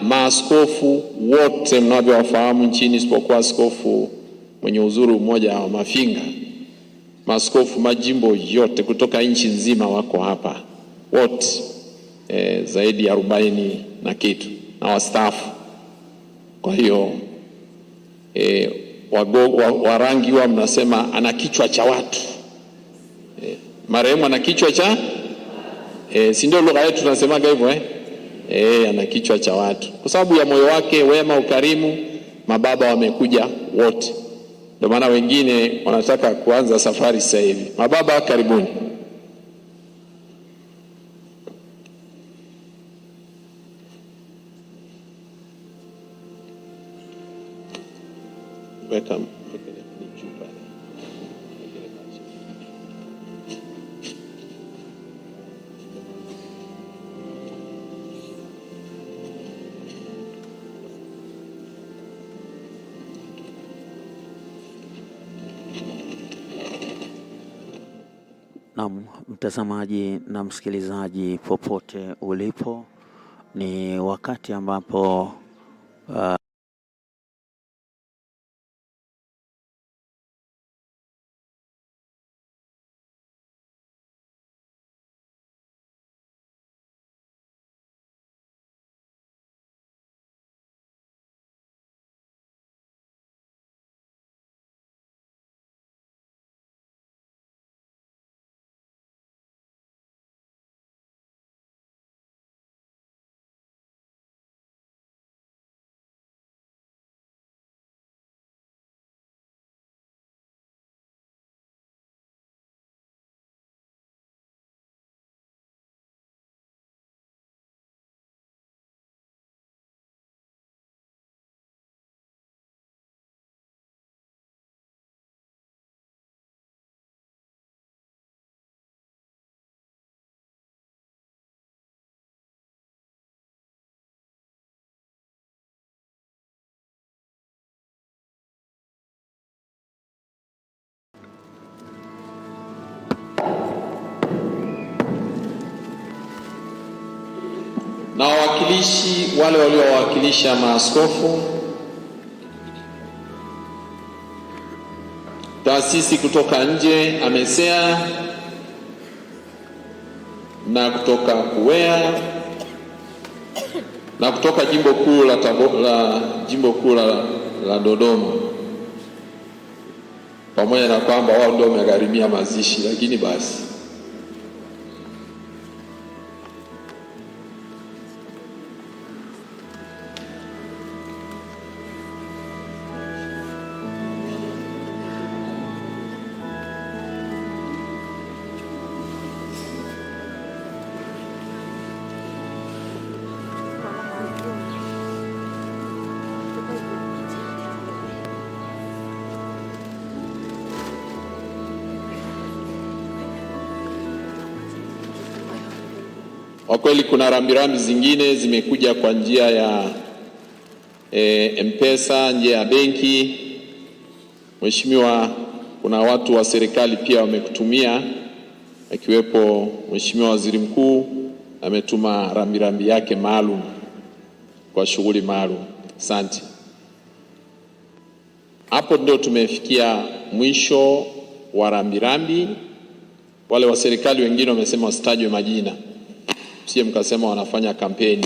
maaskofu wote mnavyowafahamu nchini isipokuwa askofu mwenye uzuru mmoja wa Mafinga. Maaskofu majimbo yote kutoka nchi nzima wako hapa wote, zaidi ya 40 na kitu, na wastaafu. Kwa hiyo Warangi wa mnasema ana kichwa cha watu. Marehemu ana kichwa cha si ndio lugha yetu tunasemaga hivyo ana kichwa cha watu. Kwa sababu ya moyo wake wema, ukarimu, mababa wamekuja wote. Ndio maana wengine wanataka kuanza safari sasa hivi. Mababa karibuni. Welcome. Na mtazamaji na msikilizaji popote ulipo, ni wakati ambapo na wawakilishi wale waliowakilisha maaskofu, taasisi kutoka nje AMESEA na kutoka KUWEA na kutoka jimbo kuu la Dodoma, pamoja na kwamba wao ndio wamegharimia mazishi, lakini basi kwa kweli kuna rambirambi zingine zimekuja kwa njia ya M-Pesa, njia ya benki. Mheshimiwa, kuna watu wa serikali pia wamekutumia, akiwepo Mheshimiwa Waziri Mkuu ametuma rambirambi yake maalum kwa shughuli maalum. Asante. Hapo ndio tumefikia mwisho wa rambirambi. Wale wa serikali wengine wamesema wasitajwe majina, msije mkasema wanafanya kampeni.